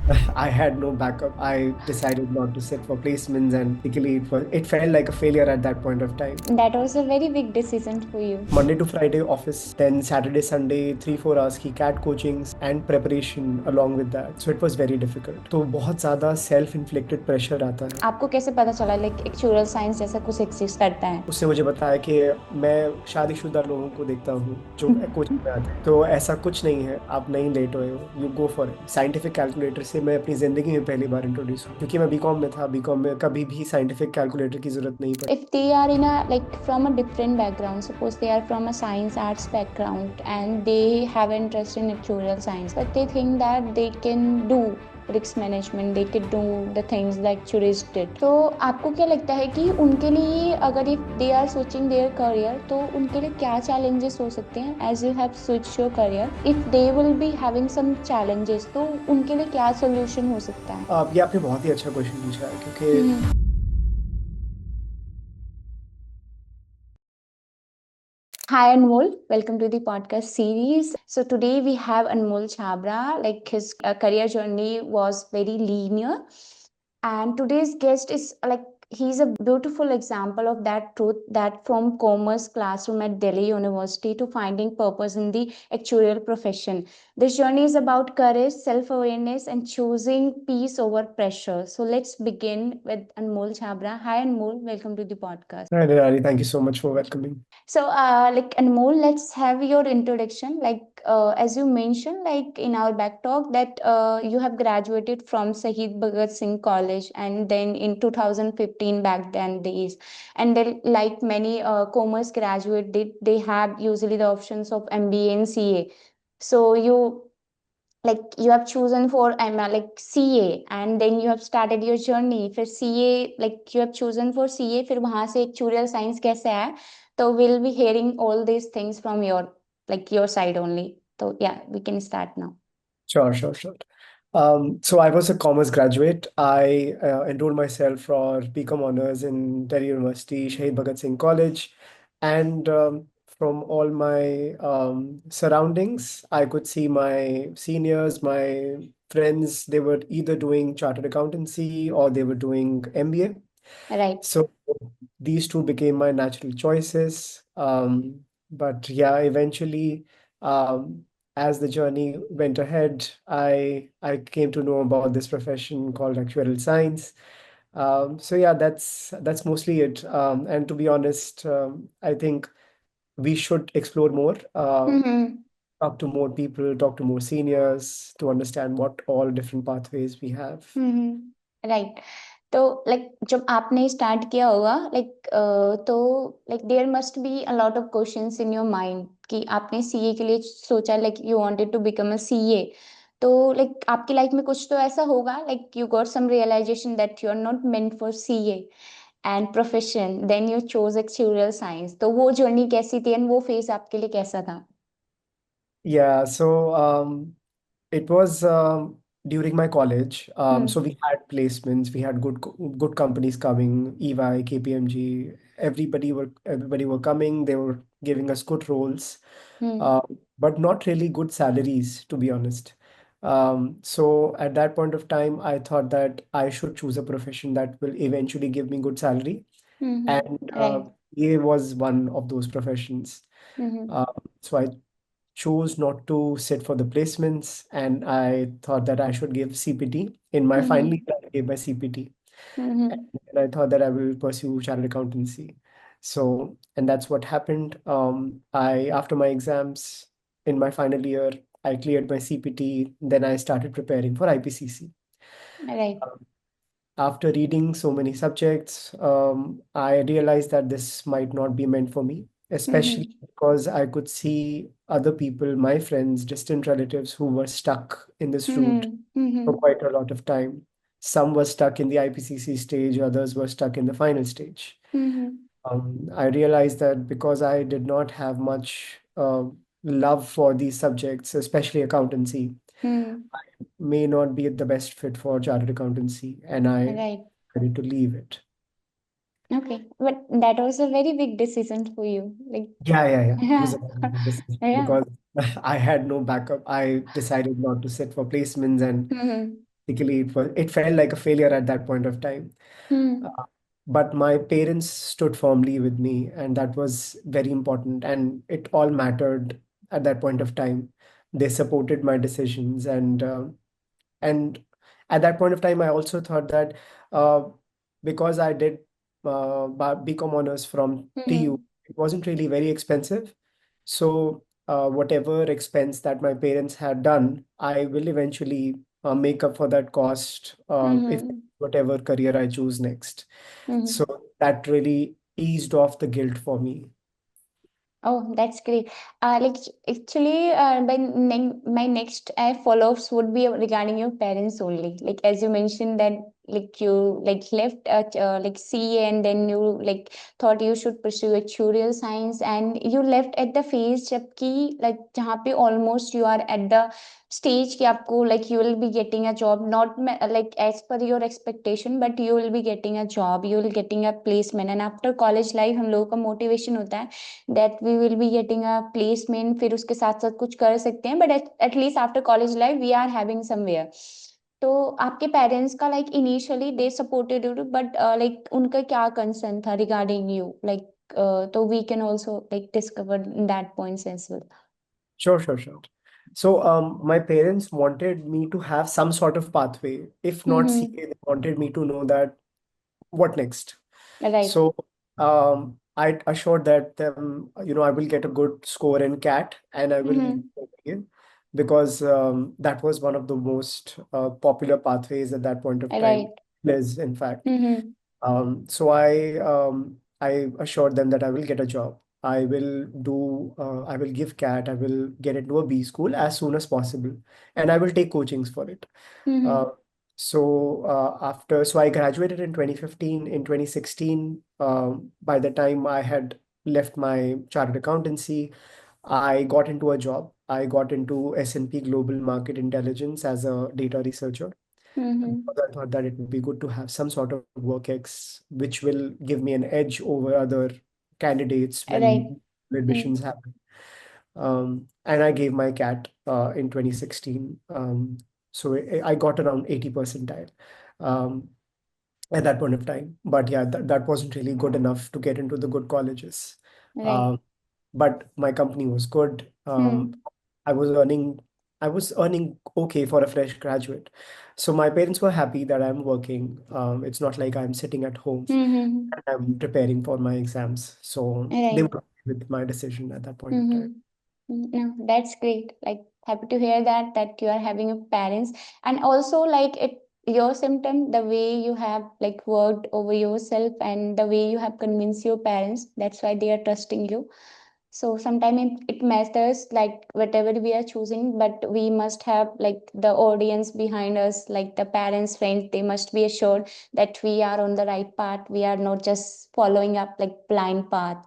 I had no backup. I decided not to sit for placements, and basically it felt like a failure at that point of time. That was a very big decision for you. Monday to Friday office, then Saturday, Sunday, 3-4 hours की CAT coachings and preparation along with that. So it was very difficult. तो बहुत ज़्यादा self inflicted pressure आता है. आपको कैसे पता चला लाइक एक्चुअल साइंस जैसा कुछ एग्जिस्ट करता है? उसने मुझे बताया कि मैं शादीशुदा लोगों को देखता हूँ जो कोचिंग में आते हैं, तो ऐसा कुछ नहीं है, आप नहीं लेट हुए हो, you go for it. Scientific calculator से मैं अपनी ज़िंदगी में पहली बार इंट्रोड्यूस हुआ, क्योंकि मैं बीकॉम में था। बीकॉम में कभी भी साइंटिफिक कैलकुलेटर की ज़रूरत नहीं पड़ी। If they are in a like from a different background, suppose they are from a science arts background and they have interest in actuarial science, but they think that they can do risk management, they can do the things like actuaries did. तो आपको क्या लगता है कि उनके लिए अगर if they are switching their career तो उनके लिए क्या challenges हो सकते हैं? As you have switched your career, if they will be having some challenges तो उनके लिए क्या solution हो सकता है? ये आपने बहुत ही अच्छा क्वेश्चन पूछा है, क्योंकि Hi Anmol, welcome to the podcast series. So today we have Anmol Chabra. Like his career journey was very linear, and today's guest is like he's a beautiful example of that truth that from commerce classroom at Delhi University to finding purpose in the actuarial profession. This journey is about courage, self-awareness, and choosing peace over pressure. So let's begin with Anmol Chabra. Hi Anmol, welcome to the podcast. Nirali, thank you so much for welcoming. So, like Anmol, let's have your introduction. Like, as you mentioned, like in our back talk, that you have graduated from Shahid Bhagat Singh College, and then in 2015, back then days, and then like many commerce graduate, they have usually the options of MBA and CA. So you have chosen for like CA, and then you have started your journey. फिर CA like you have chosen for CA, फिर वहां से actuarial science कैसे आया? So we'll be hearing all these things from your side only. So yeah, we can start now. Sure, sure, sure. So I was a commerce graduate. I enrolled myself for BCom honors in Delhi University, Shahid Bhagat Singh College, and from all my surroundings, I could see my seniors, my friends. They were either doing chartered accountancy or they were doing MBA. Right. So these two became my natural choices. But yeah, eventually, um, as the journey went ahead, I came to know about this profession called actuarial science. So yeah, that's mostly it. And to be honest, I think we should explore more, Mm-hmm. talk to more people, talk to more seniors to understand what all different pathways we have. Right. तो like जब आपने start किया होगा like तो like there must be a lot of questions in your mind कि आपने CA के लिए सोचा like you wanted to become a CA. तो लाइक आपकी लाइफ में कुछ तो ऐसा होगा like you got some realization that you are not meant for CA and profession then you chose actuarial science. तो वो जर्नी कैसी थी एंड वो फेज आपके लिए कैसा था? Yeah, so it was during my college. So hmm. we had placements, we had good companies coming, EY, KPMG, everybody were coming. They were giving us good roles, hmm. uh, but not really good salaries, to be honest. So at that point of time, I thought that I should choose a profession that will eventually give me good salary, and right. PA was one of those professions. Hmm. Uh, so I chose not to sit for the placements, and I thought that I should give CPT. In my final hmm. year, I gave my CPT, hmm. and I thought that I will pursue chartered accountancy. So, and that's what happened. I After my exams in my final year, I cleared my CPT. Then I started preparing for IPCC. Right. After reading so many subjects, I realized that this might not be meant for me, especially hmm. because I could see other people, my friends, distant relatives who were stuck in this route hmm. for hmm. quite a lot of time. Some were stuck in the IPCC stage, others were stuck in the final stage. Hmm. I realized that because I did not have much love for these subjects, especially accountancy, hmm. may not be the best fit for chartered accountancy, and I right. decided to leave it. Okay, but that was a very big decision for you. Like, Yeah. It was yeah, a very good decision yeah. because I had no backup. I decided not to sit for placements, and Mm-hmm. Basically, it felt like a failure at that point of time. Hmm. Uh, but my parents stood firmly with me, and that was very important. And it all mattered at that point of time. They supported my decisions, and at that point of time, I also thought that uh, because I did BCom honors from TU, Hmm. it wasn't really very expensive. So whatever expense that my parents had done, I will eventually make up for that cost if Hmm. whatever career I choose next. So Hmm. that really eased off the guilt for me. Oh, that's great. Like actually, my next follow-ups would be regarding your parents only. Like as you mentioned that like you like left like CA and then you like thought you should pursue actuarial science and you left at the phase जबकि like जहाँ पे almost you are at the stage कि आपको like you will be getting a job not like as per your expectation but you will be getting a job you will getting a placement and after college life हम लोगों का motivation होता है that we will be getting a placement फिर उसके साथ साथ कुछ कर सकते हैं but at least after college life we are having somewhere तो आपके पेरेंट्स का like initially they supported you but like उनका क्या concern था regarding you like तो we can also like discover that points as well. Sure, sure, sure. So, my parents wanted me to have some sort of pathway. If not Mm-hmm. CA, they wanted me to know that what next. Right. So, I assured that I will get a good score in CAT and I will Mm-hmm. in because that was one of the most popular pathways at that point of time. Right. Is in fact. Mm-hmm. So I assured them that I will get a job. I will give CAT, I will get into a B school as soon as possible, and I will take coachings for it. Uh, Mm-hmm. so I graduated in 2015. In 2016, by the time I had left my chartered accountancy, I got into a job. I got into S&P Global Market Intelligence as a data researcher. Mm-hmm. Because I thought that it would be good to have some sort of work X, which will give me an edge over other candidates Right. when Mm-hmm. admissions happen. And I gave my CAT in 2016. So I got around 80 percentile um, at that point of time. But yeah, that wasn't really good enough to get into the good colleges. Right. Um, but my company was good. Hmm. I was earning I was earning okay for a fresh graduate. So my parents were happy that I'm working. It's not like I'm sitting at home Mm-hmm. and I'm preparing for my exams. So they Right. were happy with my decision at that point of time. Mm-hmm. No, that's great. Like happy to hear that you are having a parents and also like it your symptom, the way you have like worked over yourself and the way you have convinced your parents. That's why they are trusting you. So sometimes it matters like whatever we are choosing, but we must have like the audience behind us, like the parents, friends, they must be assured that we are on the right path. We are not just following up like blind path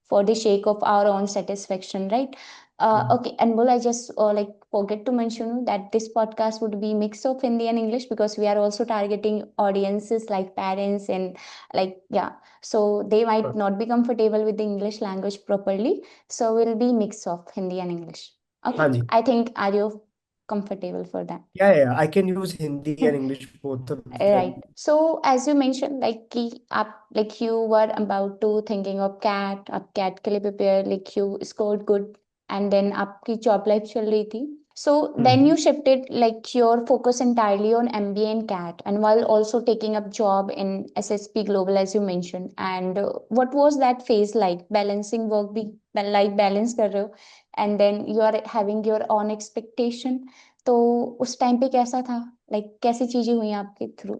for the sake of our own satisfaction, right? Mm. Okay, and well, I just like forget to mention that this podcast would be mix of Hindi and English because we are also targeting audiences like parents and like yeah, so they might not be comfortable with the English language properly. So we'll be mix of Hindi and English. Okay, हाँ जी. I think are you comfortable for that? Yeah. I can use Hindi and English both of them. Right. So as you mentioned, like कि आप like you were about to thinking of cat, आप cat के लिए prepare, like you scored good, and then आपकी job life चल रही थी. So then Mhm. you shifted like your focus entirely on MBA and CAT, and while also taking up job in SSP Global as you mentioned. And what was that phase like? Balancing work भी like balance कर रहे हो, and then you are having your own expectation. तो उस time पे कैसा था like कैसी चीजें हुई आपके through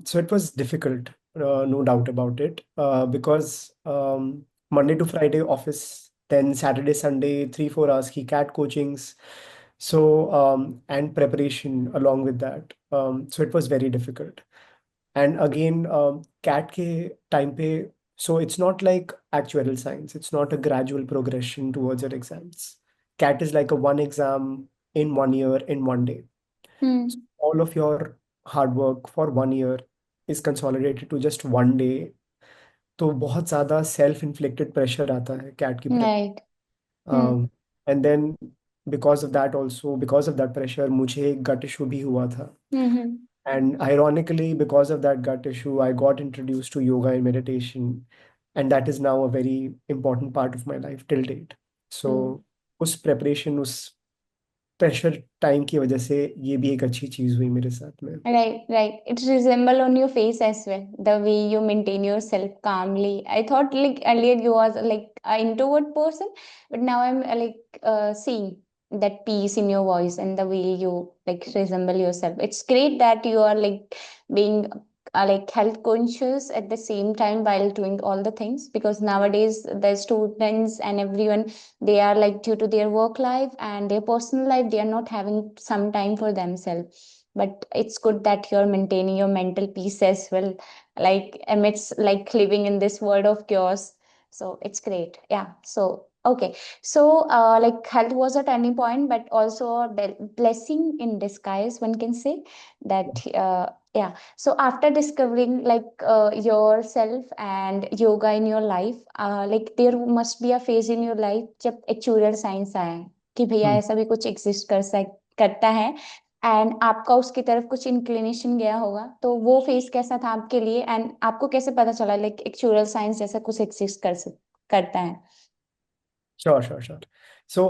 So it was difficult, no doubt about it, because Monday to Friday office, then Saturday, Sunday, 3, 4 hours ki CAT coachings, so and preparation along with that. So it was very difficult. And again, CAT ke time pe, so it's not like actuarial science. It's not a gradual progression towards your exams. CAT is like a one exam in 1 year in one day. So hmm all of your hard work for 1 year is consolidated to just one day. तो बहुत ज़्यादा self inflicted pressure आता है CAT की prep. Right hmm Um, and then because of that also, because of that pressure, मुझे एक गट issue भी हुआ था. हम्म. And ironically, because of that gut issue, I got introduced to yoga and meditation, and that is now a very important part of my life till date. So, उस preparation, उस pressure time की वजह से ये भी एक अच्छी चीज हुई मेरे साथ में. Right, right. It resemble on your face as well, the way you maintain yourself calmly. I thought like earlier you was like an introvert person, but now I'm seeing that peace in your voice and the way you like resemble yourself. It's great that you are like being like health conscious at the same time while doing all the things, because nowadays the students and everyone, they are like due to their work life and their personal life, they are not having some time for themselves. But it's good that you're maintaining your mental peace as well, like amidst like living in this world of chaos. So it's great. Yeah. So okay. So like health was a turning point, but also a blessing in disguise, one can say that. Yeah. So after discovering like yourself and yoga in your life, like there must be a phase in your life जब actuarial science आया कि भैया हम्म. ऐसा भी कुछ exist करता है, and आपका उसकी तरफ कुछ इंक्लिनेशन गया होगा, तो वो फेस कैसा था आपके लिए, एंड आपको कैसे पता चला लाइक एक्चुअल साइंस जैसा कुछ एग्जिस्ट करता है? Sure sure sure. सो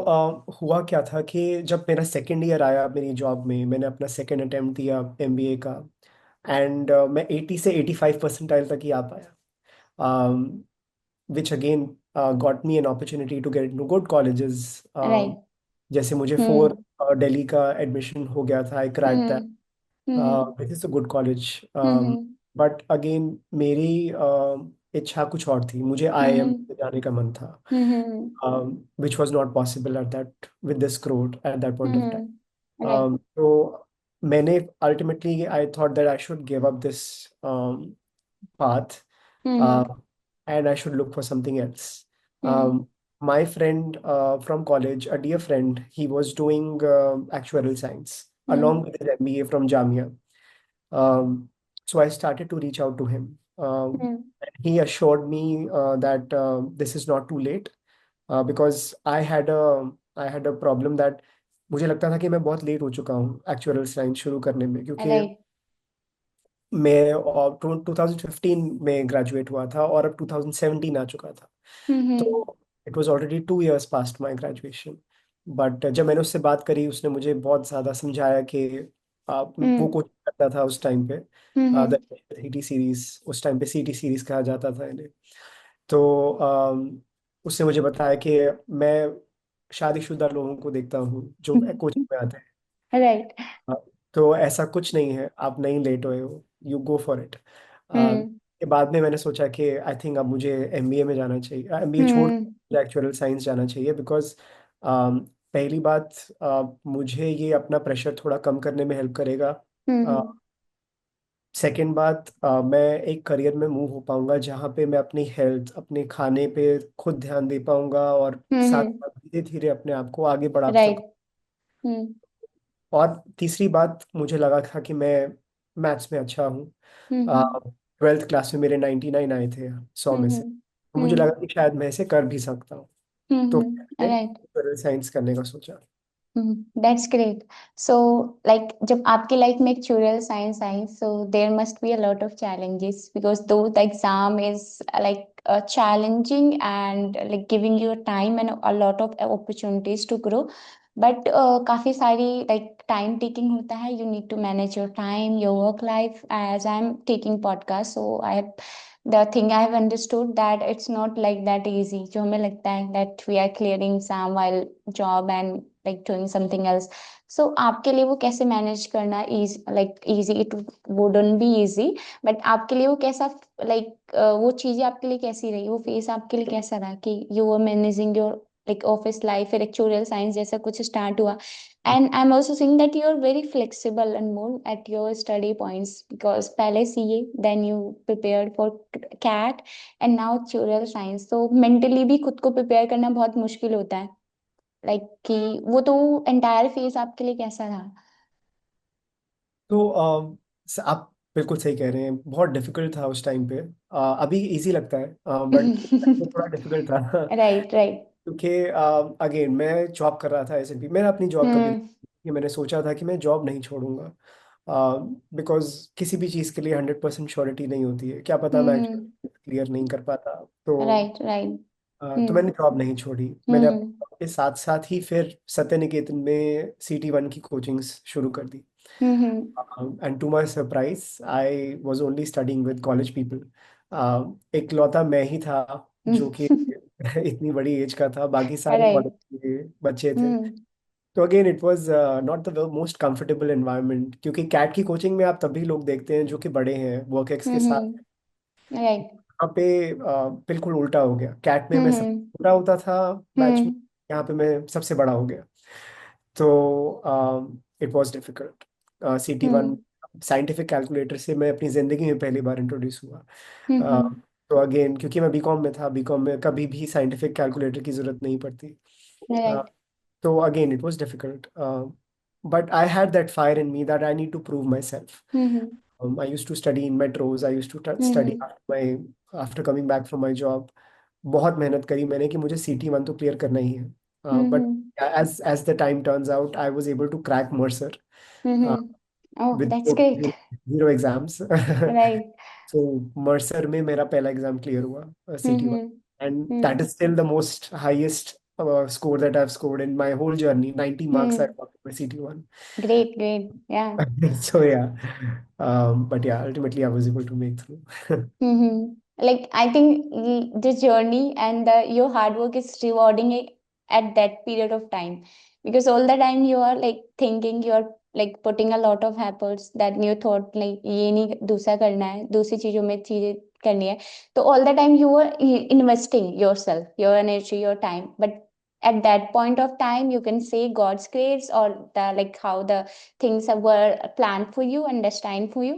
हुआ क्या था कि जब मेरा सेकेंड ईयर आया मेरी जॉब में, मैंने अपना सेकेंड अटेम्प्ट दिया एमबीए का. एंड मैं 80 से 85 परसेंटाइल तक ही आ पाया, which again got me an opportunity to get into good colleges. Right. जैसे मुझे फोर हम्म. दिल्ली का एडमिशन हो गया था, I crack that. Hmm. Hmm. This is a good college. Hmm. But again मेरी इच्छा कुछ और थी, मुझे आईआईएम हम्म. में जाने का मन था, हम्म. which was not possible at that with this growth at that point of time. Right. So मैंने ultimately I thought that I should give up this path, uh, hmm. and I should look for something else. Hmm. My friend from college, a dear friend, he was doing actuarial science along hmm. with his MBA from Jamia. Um, so I started to reach out to him. Hmm. He assured me that this is not too late, because I had a problem that मुझे लगता था कि मैं बहुत late हो चुका हूँ actual science शुरू करने में, क्योंकि राइट. मैं 2015 में ग्रेजुएट हुआ था और अब 2017 आ चुका था. हम्म. तो it was already 2 years past my graduation. But जब मैंने उससे बात करी, उसने मुझे बहुत ज़्यादा समझाया कि वो हम्म. कोचिंग करता था उस टाइम पे, हम्म. सीटी सीरीज, उस टाइम पे सीटी सीरीज कहा जाता था इन्हें. तो उसने मुझे बताया कि मैं शादीशुदा लोगों को देखता हूँ जो कोचिंग में आते हैं. राइट. हाँ, तो ऐसा कुछ नहीं है, आप नहीं लेट हुए हो, यू गो फॉर इट. हम्म. के बाद में मैंने सोचा कि आई थिंक अब मुझे एमबीए में जाना चाहिए, एमबीए छोड़ हम्म. एक्चुअल साइंस जाना चाहिए, बिकॉज पहली बात, मुझे ये अपना प्रेशर थोड़ा कम करने में हेल्प करेगा. हम्म. सेकेंड बात, मैं एक करियर में मूव हो पाऊंगा जहाँ पे मैं अपनी हेल्थ, अपने खाने पे खुद ध्यान दे पाऊंगा, और साथ हम्म. साथ धीरे धीरे अपने आप को आगे बढ़ा सकूं. राइट. हम्म. और तीसरी बात, मुझे लगा था कि मैं मैथ्स में अच्छा हूँ. हम्म. 12th क्लास में मेरे 99 आए थे 100 में से, हम्म. तो मुझे हम्म. लगा कि शायद मैं इसे कर भी सकता हूँ. तो राइट. मैंने साइंस करने का सोचा. That's great. सो लाइक जब आपकी लाइफ में एक्चुअल साइंस आई, so there must be a lot of challenges because though the exam is like challenging and like giving you a time and a lot of opportunities to grow, but काफी सारी like time taking होता है. You need to manage your time, your work life. As I'm taking podcast, so I have the thing I have understood that it's not like that easy. जो हमें लगता है that we are clearing exam while job and like doing something else. So आपके लिए वो कैसे manage करना is like easy, it wouldn't be easy, but आपके लिए वो कैसा लाइक वो चीजें आपके लिए कैसी रही, वो फेस आपके लिए कैसा रहा कि you were managing your like office life, फिर एक्चुअल साइंस जैसा कुछ स्टार्ट हुआ. And I'm also seeing that you are very flexible and more at your study points because पहले CA, then you prepared for CAT and now actuarial science. So mentally भी खुद को prepare करना बहुत मुश्किल होता है. Like कि वो तो entire phase आपके लिए कैसा रहा? तो आप बिल्कुल सही कह रहे हैं, बहुत डिफिकल्ट था उस टाइम पे. अभी इजी लगता है, बट थोड़ा डिफिकल्ट था. Right, right. क्योंकि अगेन मैं जॉब कर रहा था S&P, मैंने अपनी जॉब कभी नहीं हम्म की। मैंने सोचा था कि मैं जॉब नहीं छोड़ूंगा, बिकॉज किसी भी चीज़ के लिए 100% श्योरिटी नहीं होती है, क्या पता मैं हम्म। क्लियर नहीं कर पाता। तो राइट राइट। तो हम्म मैंने जॉब नहीं छोड़ी। मैंने अपने हम्म job के साथ साथ ही फिर सत्य निकेतन में CT1 की कोचिंग्स शुरू कर दी। Hmm and to my surprise I was only studying with college people. इकलौता मैं ही था जो कि इतनी बड़ी एज का था, बाकी सारे राइट। कॉलेज के बच्चे थे। हम्म तो again it was not the most comfortable environment, क्योंकि कैट की कोचिंग में आप तभी लोग देखते हैं जो कि बड़े हैं वर्क एक्स के साथ। राइट। यहाँ पे बिल्कुल उल्टा हो गया, कैट में मैं सबसे हम्म छोटा होता था बैच में, हम्म यहाँ पे मैं सबसे बड़ा हो गया। तो it was difficult. CT1 hmm scientific calculator से मैं अपनी ज़िंदगी में पहली बार इंट्रोड्यूस हुआ। हम्म तो अगेन क्योंकि मैं बीकॉम में था, बीकॉम में कभी भी साइंटिफिक कैलकुलेटर की ज़रूरत नहीं पड़ती। uh, right. so again it was difficult, but I had that fire in me that I need to prove myself. Hmm I used to study in metros. I used to study hmm after coming back from my job. बहुत मेहनत करी मैंने कि मुझे CT1 तो clear करना ही है। But hmm as the time turns out, I was able to crack Mercer uh, oh with that's great. zero exams. Right. So Mercer में मेरा पहला एग्जाम क्लियर हुआ, CT1, and that is still the most highest score that I've scored in my whole journey. 90 marks I hmm. got for CT1. Great great या। So yeah, but yeah, ultimately I was able to make through. Like I think the journey and your hard work is rewarding at that period of time, because all the time you are like thinking, you are like putting a lot of efforts that you thought like ये नहीं दूसरा करना है, दूसरी चीजों में चीजें करनी है। तो all the time you are investing yourself, your energy, your time, but at that point of time you can say God's grace, or the like how the things were planned for you and destined for you,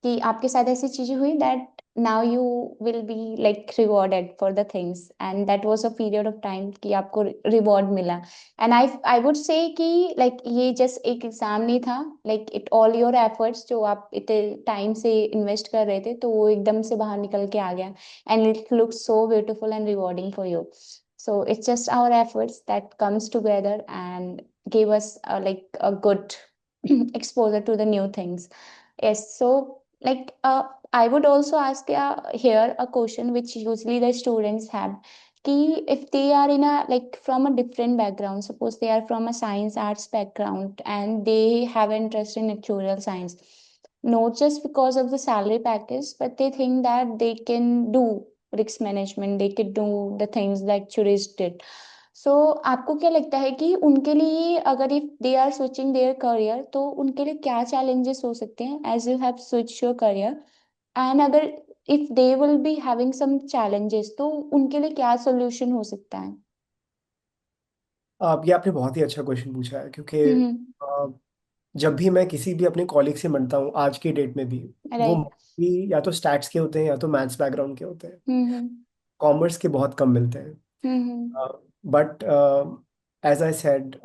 कि आपके साथ ऐसी चीजें हुई that now you will be like rewarded for the things, and that was a period of time कि आपको reward मिला। and I would say कि like ये just एक एग्जाम नहीं था, like it all your efforts जो आप इतने टाइम से इन्वेस्ट कर रहे थे, तो वो एकदम से बाहर निकल के आ गया, and it looks so beautiful and rewarding for you. So it's just our efforts that comes together and gave us like a good exposure to the new things. Yes, so like I would also ask here a question which usually the students have. Ki if they are in a like from a different background, suppose they are from a science arts background and they have interest in actuarial science, not just because of the salary package, but they think that they can do risk management, they could do the things that actuaries did. सो आपको क्या लगता है कि उनके लिए अगर if they are switching their career, तो उनके लिए क्या चैलेंजेस हो सकते हैं as you have switch your career, and अगर if they will be having some challenges, तो उनके लिए क्या सोल्यूशन हो सकता है? ये आपने बहुत ही अच्छा क्वेश्चन पूछा है, क्योंकि हम्म जब भी मैं किसी भी अपने कॉलीग से मिलता हूँ आज की डेट में भी, वो राइट। mostly या तो स्टैट्स के होते हैं या तो मैथ्स बैकग्राउंड के होते हैं। हम्म कॉमर्स के बहुत कम मिलते हैं। हम्म बट एज आई सेड,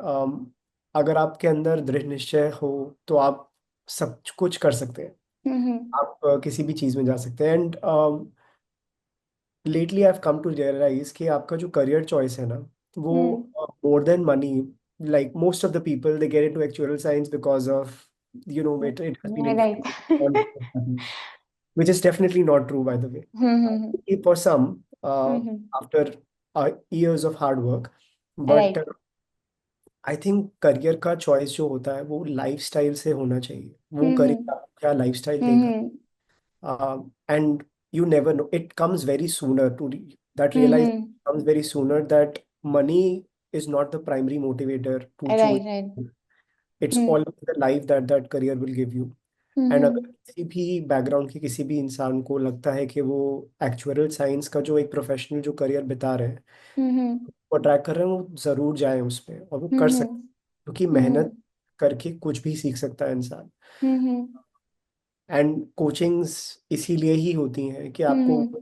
अगर आपके अंदर दृढ़ निश्चय हो तो आप सब कुछ कर सकते हैं। हम्म आप किसी भी चीज़ में जा सकते हैं। And lately I have come to realise कि आपका जो करियर चॉइस है ना, वो hmm more than money, like most of the people they get into actuarial science because of, it has been right. ingrained, which is definitely not true, by the way. Hmm For some, hmm after years of hard work, but right. I think career का choice जो होता है वो lifestyle से होना चाहिए। वो हम्म career आपको क्या लाइफस्टाइल देगा, हम्म and you never know, it comes very sooner to that realize hmm comes very sooner that money is not the primary motivator to choose. Right right. It's hmm all the life that that career will give you. And अगर हम्म किसी भी background के किसी भी इंसान को लगता है कि वो एक्चुअल साइंस का जो एक प्रोफेशनल जो करियर बिता रहे हैं, हम्म वो ट्रैक कर रहे हैं, वो जरूर जाए उस पे और वो कर सकते, हम्म क्योंकि हम्म मेहनत करके कुछ भी सीख सकता है इंसान। हम्म एंड कोचिंग्स इसीलिए ही होती हैं कि आपको हम्म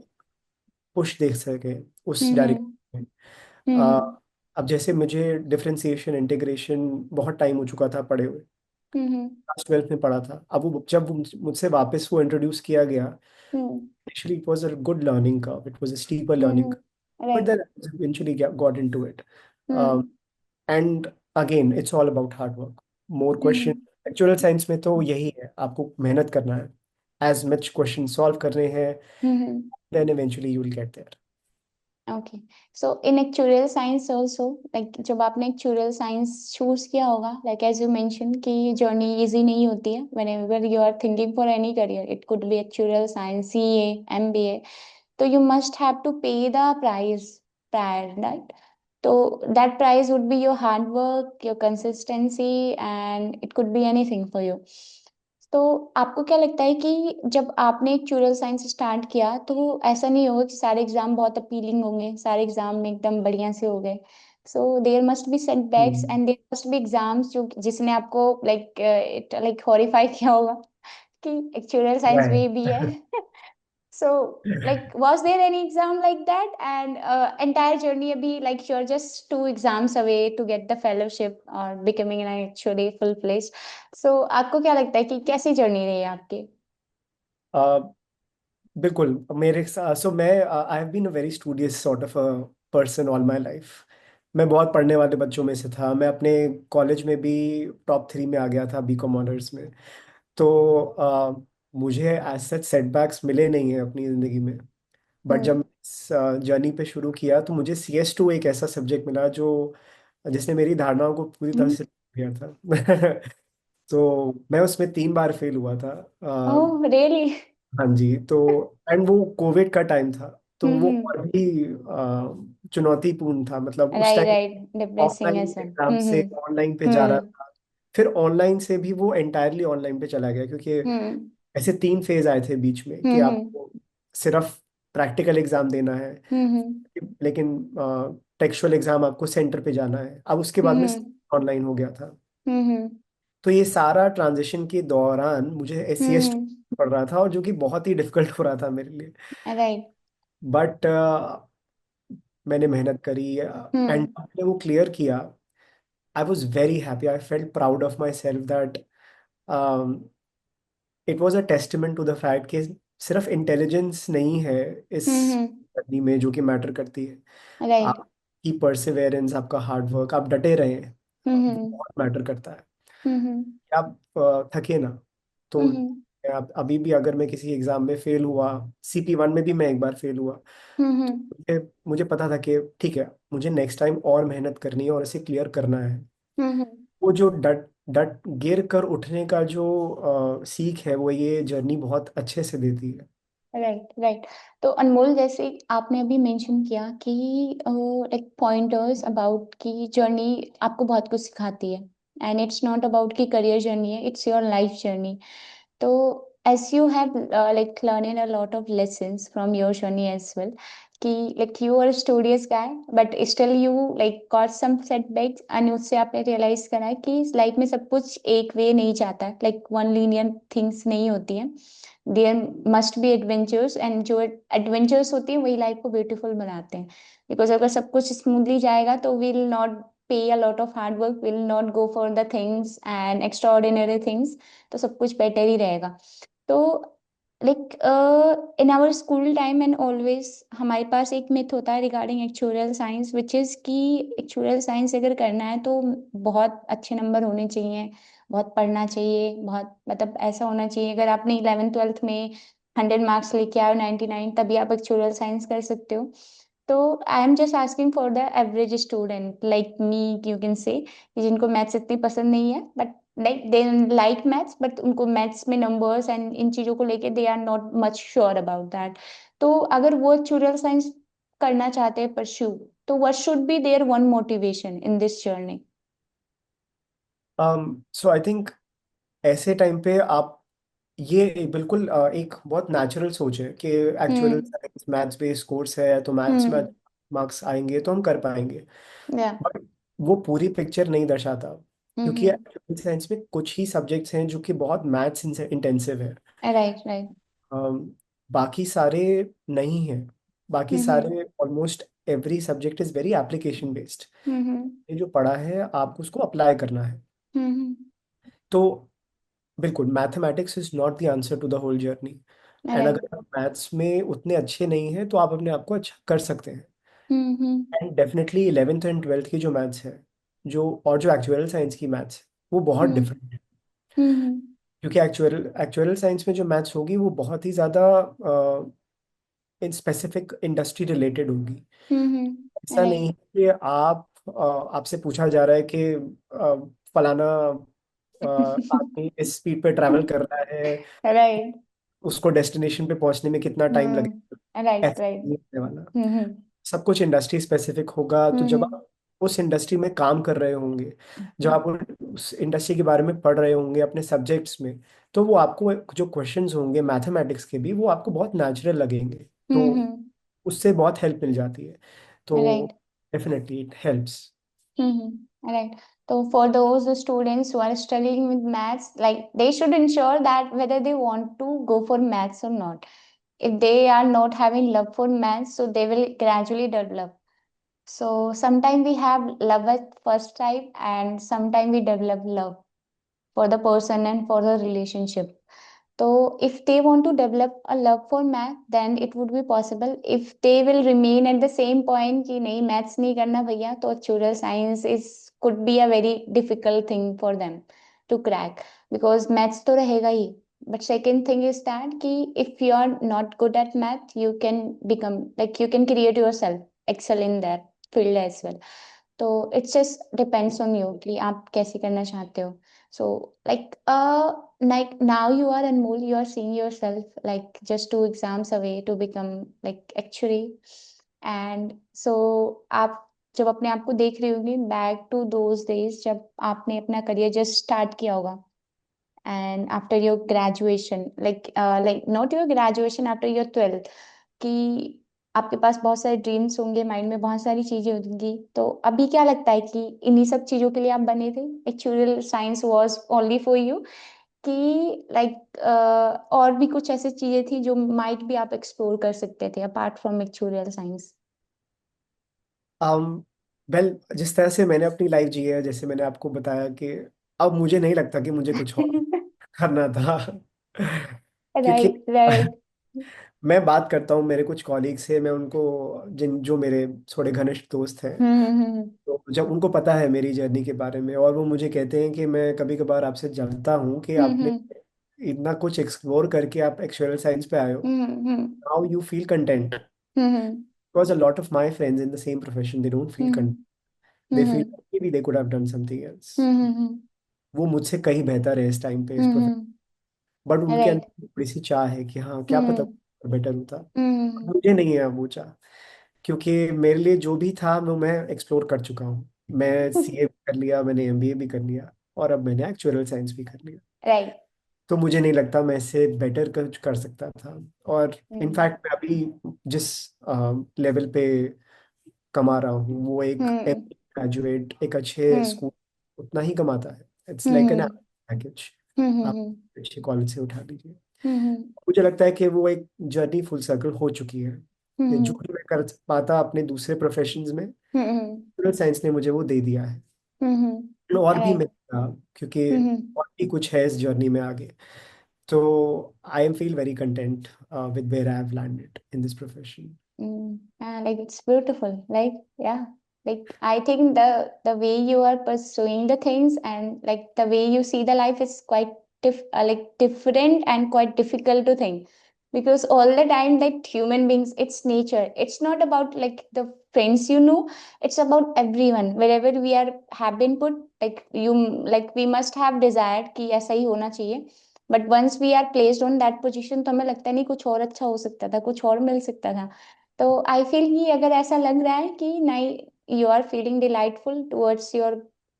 पुश दे सके उस हम्म डायरेक्शन में। हम्म अब जैसे मुझे डिफरेंशिएशन इंटीग्रेशन बहुत टाइम हो चुका था पढ़े हुए, हम्म क्लास 12th में पढ़ा था। अब वो जब मुझसे वापस वो इंट्रोड्यूस किया गया, हम्म actually it was a good learning curve, it was a steeper learning hmm curve. but right. then I eventually got into it. Hmm. And again, it's all about hard work. More question. Hmm. Actual science में तो यही है, आपको मेहनत करना है, as much question solve करने हैं, hmm. then eventually you will get there. Okay. So in actual science also, like जब आपने एक्चुअल साइंस चूज किया होगा, लाइक एज यू मेंशन कि जर्नी इजी नहीं होती है whenever you are thinking for any career, it could be actual science, CA, MBA. So you must have to pay the price prior, right? So that price would be your hard work, your consistency, and it could be anything for you. तो आपको क्या लगता है कि जब आपने actual science start किया तो ऐसा नहीं होगा कि सारे एग्जाम बहुत अपीलिंग होंगे, सारे एग्जाम में एकदम बढ़िया से हो गए. So there must be setbacks hmm. And there must be exams जो जिसने आपको लाइक इट लाइक हॉरिफाई किया होगा कि एक्चुअल साइंस में भी है. Right. So, like, was there any exam like that? And entire journey, abhi, like, you're just two exams away to get the fellowship or becoming an actually full place. So, आपको क्या लगता है कि कैसी journey रही है आपकी? Uh, बिल्कुल मेरे साथ, सो मैं I have been a very studious sort of a person all my life. मैं बहुत पढ़ने वाले बच्चों में से था। मैं अपने कॉलेज में भी टॉप 3 में आ गया था बीकॉम ऑनर्स में। तो मुझे एज सच सेटबैक्स मिले नहीं हैं अपनी ज़िंदगी में। बट जब हम्म. इस जर्नी पे शुरू किया तो मुझे CS2 एक ऐसा सब्जेक्ट मिला जो जिसने मेरी धारणाओं को पूरी तरह हम्म. से किया था। तो मैं उसमें 3 बार फेल हुआ था। Oh, really? हाँ जी। तो एंड वो कोविड का टाइम था, तो वो हम्म. और भी चुनौतीपूर्ण था। मतलब उस Right, time right. Depressing offline as well. Exam से ऑनलाइन पे जा रहा हम्म. था। फिर ऑनलाइन से भी वो एंटायरली ऑनलाइन पे चला गया, क्योंकि हम्म. ऐसे 3 फेज आए थे बीच में कि हम्म. आपको सिर्फ प्रैक्टिकल एग्जाम देना है, हम्म. लेकिन टेक्सुअल एग्जाम आपको सेंटर पे जाना है। अब उसके बाद में हम्म. ऑनलाइन हो गया था। हम्म. तो ये सारा ट्रांजिशन के दौरान मुझे SCS हम्म. पढ़ रहा था, और जो कि बहुत ही डिफिकल्ट हो रहा था मेरे लिए। Right. बट मैंने मेहनत करी एंड हम्म. मैंने वो क्लियर किया। I was very happy, I felt proud of myself that it was a testament to the fact कि सिर्फ इंटेलिजेंस नहीं है इस हम्म. जर्नी में जो कि मैटर करती है। Right. आपकी परसिवेरेंस, आपका हार्ड वर्क, आप डटे रहें, वो हम्म. बहुत मैटर करता है। हम्म. कि आप थके ना। तो हम्म. आप अभी भी अगर मैं किसी एग्जाम में फेल हुआ, CP1 में भी मैं एक बार फेल हुआ, हम्म. मुझे पता था कि ठीक है, मुझे नेक्स्ट टाइम और मेहनत करनी है और इसे क्लियर करना है। हम्म. वो जो डट डट गिर कर उठने का जो सीख है, वो ये जर्नी बहुत अच्छे से देती है। Right, right. तो अनमोल, जैसे आपने अभी मेंशन किया कि लाइक पॉइंटर्स अबाउट की जर्नी आपको बहुत कुछ सिखाती है, एंड इट्स नॉट अबाउट की करियर जर्नी है, इट्स योर लाइफ जर्नी. तो as you have like learning a lot of lessons from your journey as well, कि like you are a studious guy but still you like got some setbacks, and उससे आपने realize करा है कि life में सब कुछ एक वे नहीं जाता है, like one linear things नहीं होती है. There must be adventures, and जो एडवेंचर्स होती हैं वही लाइफ को ब्यूटीफुल बनाते हैं. बिकॉज अगर सब कुछ स्मूथली जाएगा तो will not pay a lot of hard work, will not go for the things and extraordinary things. तो सब कुछ बेटर ही रहेगा. तो like in our school time and always हमारे पास एक मिथ होता है regarding actual science, which is कि एक्चुअल साइंस अगर करना है तो बहुत अच्छे नंबर होने चाहिए, बहुत पढ़ना चाहिए, बहुत मतलब ऐसा होना चाहिए. अगर आपने 11th 12th में 100 मार्क्स लेके आए 99, तभी आप एक्चुअल साइंस कर सकते हो. तो I'm just asking for the average student like me, you can say, जिनको मैथ्स इतनी पसंद नहीं है, but like they like maths, but उनको मैथ्स में नंबर्स एंड इन चीजों को लेके they are not much sure about that. तो अगर वो एक्चुअल साइंस करना चाहते हैं परस्यू, तो what should be there one motivation in this journey? So I think ऐसे टाइम पे आप ये बिल्कुल एक बहुत नेचुरल सोच है कि एक्चुअल हम्म. मैथ्स बेस्ड कोर्स है, तो मैथ्स में हम्म. मार्क्स आएंगे तो हम कर पाएंगे। या. बट वो पूरी पिक्चर नहीं दर्शाता, क्योंकि हम्म. एक्चुअल साइंस में कुछ ही सब्जेक्ट्स हैं जो कि बहुत मैथ्स इंटेंसिव है। Right, right. बाकी सारे नहीं है। बाकी हम्म. सारे almost every subject is very application based. Hmm. ये जो पढ़ा है आपको उसको अप्लाई करना है। हम्म. तो बिल्कुल mathematics is not the answer to the whole journey. And right. अगर आप मैथ्स में उतने अच्छे नहीं हैं तो आप अपने आप को अच्छा कर सकते हैं। हम्म and definitely 11th and 12th की जो मैथ्स है, जो और जो एक्चुअल साइंस की मैथ्स है, वो बहुत हम्म डिफरेंट है। हम्म क्योंकि एक्चुअल एक्चुअल साइंस में जो मैथ्स होगी वो बहुत ही ज़्यादा इन स्पेसिफिक इंडस्ट्री रिलेटेड होगी। ऐसा नहीं राइट है कि आपसे पूछा जा रहा है कि फलाना आदमी इस स्पीड पे ट्रैवल कर रहा है, राइट उसको डेस्टिनेशन पे पहुंचने में कितना टाइम लगेगा, राइट ऐसा राइट नहीं होने वाला। हम्म सब कुछ इंडस्ट्री स्पेसिफिक होगा। तो जब हम्म आप उस इंडस्ट्री में काम कर रहे होंगे, जब हम्म आप उस इंडस्ट्री के बारे में पढ़ रहे होंगे अपने सब्जेक्ट्स में, तो वो आपको जो क्वेश्चंस होंगे मैथमेटिक्स के भी, वो आपको बहुत नेचुरल लगेंगे। तो उससे बहुत हेल्प मिल जाती है। तो right definitely it helps. Right. So for those students who are struggling with maths, like they should ensure that whether they want to go for maths or not. If they are not having love for maths, so they will gradually develop. So sometimes we have love at first sight, and sometimes we develop love for the person and for the relationship. So if they want to develop a love for math, then it would be possible. If they will remain at the same point कि नहीं maths नहीं करना भैया, तो actuarial science is could be a very difficult thing for them to crack, because maths तो रहेगा ही. But second thing is that कि if you are not good at math, you can become like you can create yourself excel in that field as well. तो it just depends on you कि आप कैसे करना चाहते हो. So like now you are Anmol, you are seeing yourself like just 2 exams away to become like actuary. And so आप जब अपने आप को देख रही होगी बैक टू दोज डेज जब आपने अपना करियर जस्ट स्टार्ट किया होगा, and after your graduation like not your graduation, after your 12th, कि आपके पास बहुत सारे ड्रीम्स होंगे, माइंड में बहुत सारी चीजें होंगी, तो अभी क्या लगता है कि इन्हीं सब चीजों के लिए आप बने थे, actual science was only for you, कि लाइक और भी कुछ ऐसी चीजें थी जो माइट भी आप एक्सप्लोर कर सकते थे apart from actual science? Well, जिस तरह से मैंने अपनी लाइफ जी है, जैसे मैंने आपको बताया कि अब मुझे नहीं लगता कि मुझे कुछ और करना था। क्योंकि राइट राइट मैं बात करता हूँ मेरे कुछ कॉलीग से, मैं उनको, जिन जो मेरे थोड़े घनिष्ठ दोस्त हैं, हम्म तो जब उनको पता है मेरी जर्नी के बारे में, और वो मुझे कहते हैं कि मैं कभी कभार आपसे जलता हूँ कि आपने हम्म इतना कुछ एक्सप्लोर करके आप एक्चुअल साइंस पे आए हो, hmm now you feel content. Hmm because a lot of my friends in the same profession, they don't feel content. They feel hmm maybe they could have done something else। Hmm वो मुझसे कहीं बेहतर है इस time पे इस profession. Hmm but उनके right अंदर थोड़ी सी चाह है कि हाँ, क्या पता हम्म बेटर होता। हम्म मुझे नहीं है वो चाह, क्योंकि मेरे लिए जो भी था वो मैं एक्सप्लोर कर चुका हूँ। मैं सीए भी कर लिया, मैंने एमबीए भी कर लिया, और अब मैंने एक्चुअल साइंस भी कर लिया। राइट तो मुझे नहीं लगता मैं इससे बेटर कुछ कर सकता था। और हम्म इनफैक्ट मैं अभी जिस लेवल पे कमा रहा हूँ, वो एक हम्म ग्रेजुएट एक अच्छे हम्म स्कूल उतना ही कमाता है। It's like an hmm package. आप हम्म अच्छे कॉलेज से उठा लीजिए। हम्म मुझे लगता है कि वो एक जर्नी फुल सर्कल हो चुकी है। ये जो हम्म भी मैं कर पाता अपने दूसरे प्रोफेशंस में, साइंस ने मुझे वो दे दिया है। और भी राइट मिलेगा, क्योंकि और भी कुछ है इस जर्नी में आगे। तो I'm feel very content with where I have landed in this profession. like it's beautiful, like yeah, like I think the way you are pursuing the things and like the way you see the life is quite like different and quite difficult to think, because all the time like human beings, it's nature, it's not about like the friends you know, it's about everyone wherever we are have been put, like you, like we must have desired कि ऐसा ही होना चाहिए, but once we are placed on that position तो हमें लगता नहीं कुछ और अच्छा हो सकता था, कुछ और मिल सकता था. तो आई फील कि अगर ऐसा लग रहा है कि नहीं, you are feeling delightful towards your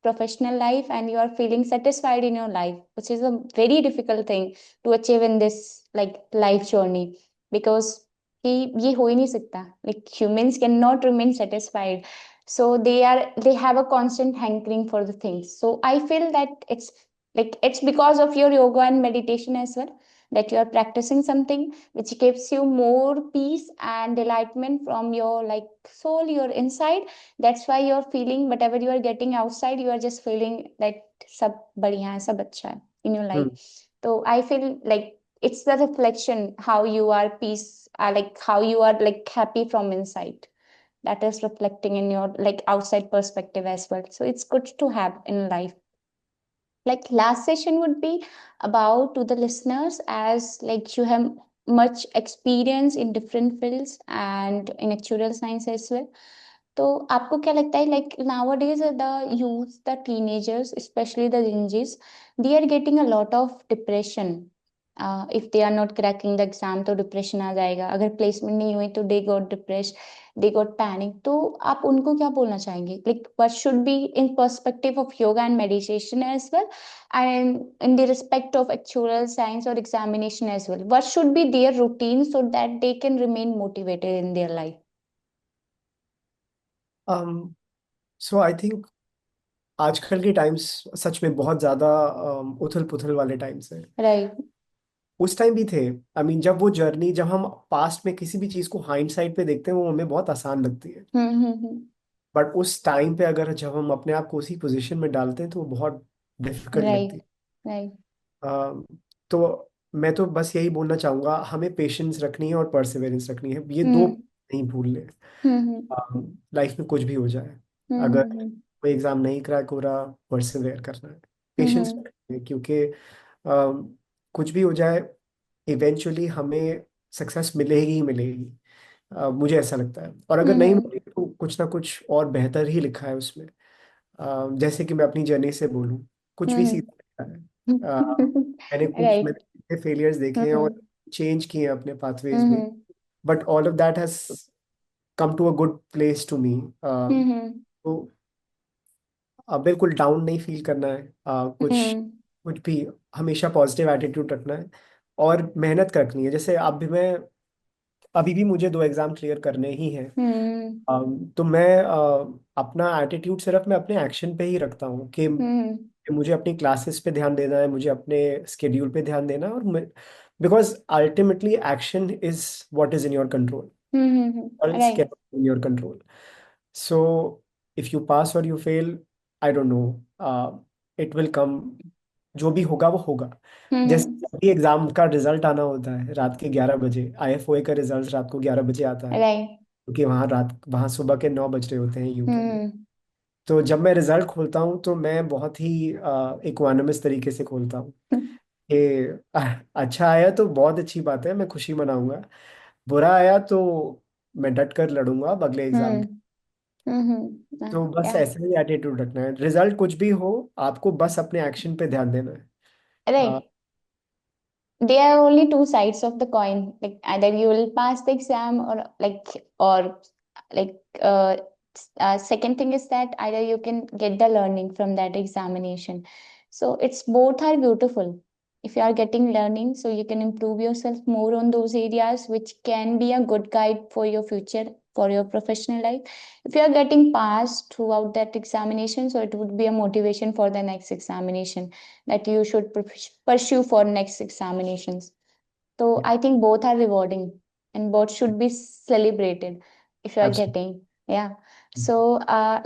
professional life and you are feeling satisfied in your life, which is a very difficult thing to achieve in this like life journey, because कि ये हो ही नहीं सकता, like humans can not remain satisfied, so they have a constant hankering for the things. So I feel that it's because of your yoga and meditation as well, that you are practicing something which gives you more peace and delightment from your like soul, your inside. That's why you're feeling whatever you are getting outside, you are just feeling that सब बढ़िया है, सब अच्छा है in your life. So I feel like it's the reflection how you are peace, like how you are like happy from inside. that is reflecting in your like outside perspective as well. So it's good to have in life. Like last session would be about to the listeners, as like you have much experience in different fields and in actuarial science as well. तो आपको क्या लगता है like nowadays the youth, the teenagers, especially the Gen they are getting a lot of depression. If they are not cracking the exam तो depression आ जाएगा, अगर placement नहीं हुई तो they got depressed, they got panic. तो आप उनको क्या बोलना चाहेंगे, like what should be in perspective of yoga and meditation as well, and in the respect of actuarial science or examination as well, what should be their routine so that they can remain motivated in their life? So I think आजकल के times सच में बहुत ज्यादा उथल पुथल वाले times हैं। Right. उस टाइम भी थे। आई मीन जब वो जर्नी, जब हम पास्ट में किसी भी चीज को हाइंडसाइट पे देखते हैं वो हमें बहुत आसान लगती है। हम्म। बट उस टाइम पे अगर जब हम अपने आप को उसी पोजीशन में डालते हैं तो वो बहुत डिफिकल्ट लगती Right. है। Right. तो मैं तो बस यही बोलना चाहूंगा, हमें पेशेंस रखनी है और परसिवेरेंस रखनी है, ये दो हम्म नहीं भूलने। हम्म लाइफ में कुछ भी हो जाए, अगर हम्म कोई एग्जाम नहीं क्रैक हो रहा, परसिवेयर करना है, पेशेंस हम्म रखनी है, क्योंकि कुछ भी हो जाए इवेंचुअली हमें सक्सेस मिलेगी ही मिलेगी। मुझे ऐसा लगता है, और अगर नहीं हम्म मिली तो कुछ ना कुछ और बेहतर ही लिखा है उसमें। जैसे कि मैं अपनी जर्नी से बोलूं, कुछ भी हम्म सीखा है। मैंने कुछ राइट। मैंने फेलियर्स देखे हैं और हम्म चेंज किए हैं अपने पाथवेज में, hmm but all of that has come to a good place to me. Hmm तो बिल्कुल डाउन नहीं फील करना है। कुछ हम्म कुछ भी, हमेशा पॉजिटिव एटीट्यूड रखना है और मेहनत करनी है। जैसे अब भी मैं, अभी भी मुझे 2 एग्जाम क्लियर करने ही हैं। हम्म तो मैं अपना एटीट्यूड सिर्फ मैं अपने एक्शन पे ही रखता हूँ हम्म कि मुझे अपनी क्लासेस पे ध्यान देना है, मुझे अपने स्केड्यूल पे ध्यान देना है, और because ultimately action is what is in your control, और it's right. In your control. So if you pass और you fail, I don't know, it will come, जो भी होगा वो होगा। जैसे अभी एग्जाम का रिजल्ट आना होता है रात के 11 बजे, आईएफओए का रिजल्ट रात को 11 बजे आता है, राइट। क्योंकि वहाँ सुबह के 9 बज रहे होते हैं यूके में। हम्म तो जब मैं रिजल्ट खोलता हूँ तो मैं बहुत ही इक्वानिमस तरीके से खोलता हूँ कि अच्छा आया तो बहुत अच्छी बात है, मैं खुशी मनाऊंगा। बुरा आया तो मैं डट कर लड़ूंगा अब अगले एग्जाम। तो बस या ऐसे ही एटीट्यूड रखना है, रिजल्ट कुछ भी हो, आपको बस अपने एक्शन पे ध्यान देना है। Right. There are only two sides of the coin, like either you will pass the exam or like second thing is that either you can get the learning from that examination. So it's both are beautiful. If you are getting learning, so you can improve yourself more on those areas which can be a good guide for your future, for your professional life. If you are getting passed throughout that examination, so it would be a motivation for the next examination that you should pursue for next examinations. So I think both are rewarding and both should be celebrated if you are Absolutely. getting. Yeah. So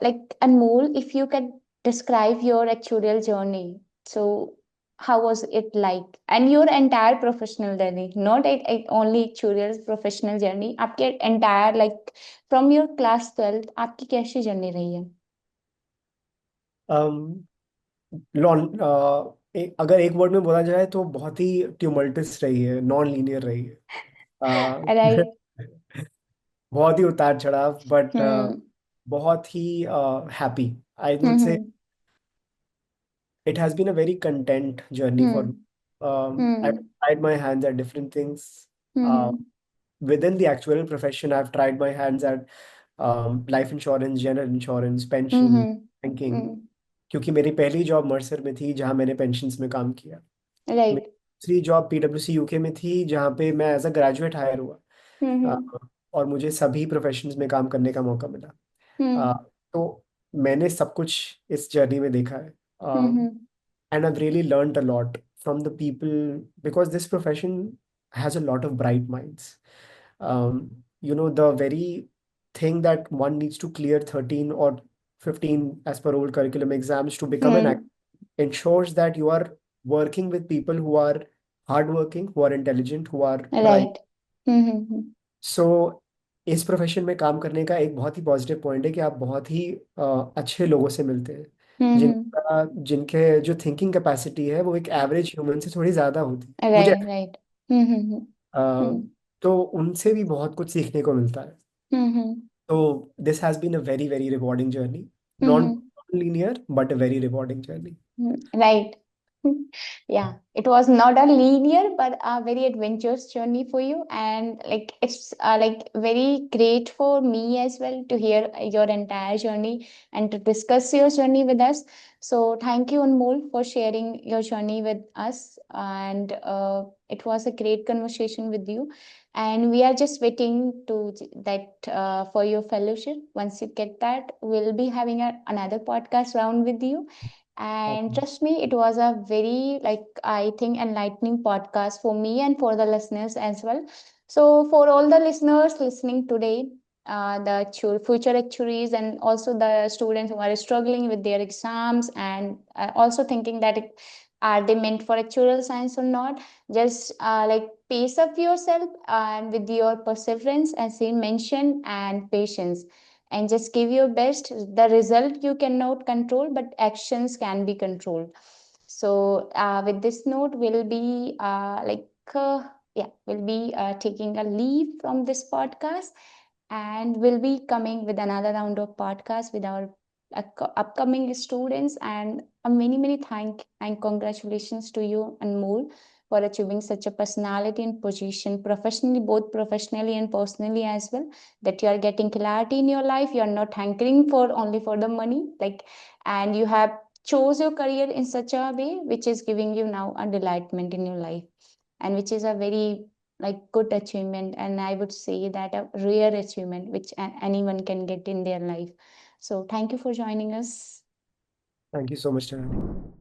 like Anmol, if you can describe your actuarial journey, so how was it like? And your entire professional journey, not only actuarial professional journey, आपके entire like from your class 12th आपकी कैसी journey रही है? अगर एक word में बोला जाए तो बहुत ही ट्यूमल्टस रही है, नॉन लीनियर रही है। अ, Right. बहुत ही उतार चढ़ाव, बट हम्म बहुत ही happy, I would say. Hmm it has been a very content journey for me. Hmm I've hmm tried my hands at different things. Uh, hmm Within the actual profession, I've tried my hands at life insurance, general insurance, pension, banking, हम्म क्योंकि मेरी पहली job Mercer में थी जहाँ मैंने pensions में काम किया। मेरी राइट। दूसरी जॉब पीडब्ल्यूसी यूके में थी जहाँ पे मैं एज अ ग्रेजुएट हायर हुआ। हम्म अ, और मुझे सभी प्रोफेशंस में काम करने का मौका मिला। हम्म तो मैंने सब कुछ इस जर्नी में देखा है। हम्म And I've really learned a lot from the people, because this profession has a lot of bright minds. The very thing that one needs to clear 13 or 15 as per old curriculum exams to become an actor hmm ensures that you are working with people who are hardworking, who are intelligent, who are bright. Right. Hmm So इस profession में काम करने का एक बहुत ही positive point है कि आप बहुत ही अच्छे लोगों से मिलते हैं, हम्म। जिनका जिनके जो थिंकिंग कैपेसिटी है वो एक एवरेज ह्यूमन से थोड़ी ज़्यादा होती है, मुझे राइट राइट। हम्म। अ, हम्म तो उनसे भी बहुत कुछ सीखने को मिलता है। हम्म तो this has been a very very rewarding journey, non hmm linear but a very rewarding journey. Right. Yeah, it was not a linear but a very adventurous journey for you. And like it's like very great for me as well to hear your entire journey and to discuss your journey with us. So thank you, Anmol, for sharing your journey with us. And it was a great conversation with you. And we are just waiting to that for your fellowship. Once you get that, we'll be having another podcast round with you. And trust me, it was a very, like, I think, enlightening podcast for me and for the listeners as well. So, for all the listeners listening today, the future actuaries and also the students who are struggling with their exams and also thinking that are they meant for actuarial science or not, just like pace up yourself and with your perseverance, as he mentioned, and patience, and just give your best. The result you cannot control, but actions can be controlled. So with this note, we'll be we'll be taking a leave from this podcast, and we'll be coming with another round of podcast with our upcoming students. And a many many thank and congratulations to you and more for achieving such a personality and position professionally, both professionally and personally as well, that you are getting clarity in your life. You are not hankering for only for the money, like, and you have chose your career in such a way which is giving you now a delightment in your life, and which is a very like good achievement, and I would say that a rare achievement which anyone can get in their life. So thank you for joining us. Thank you so much, Tanani.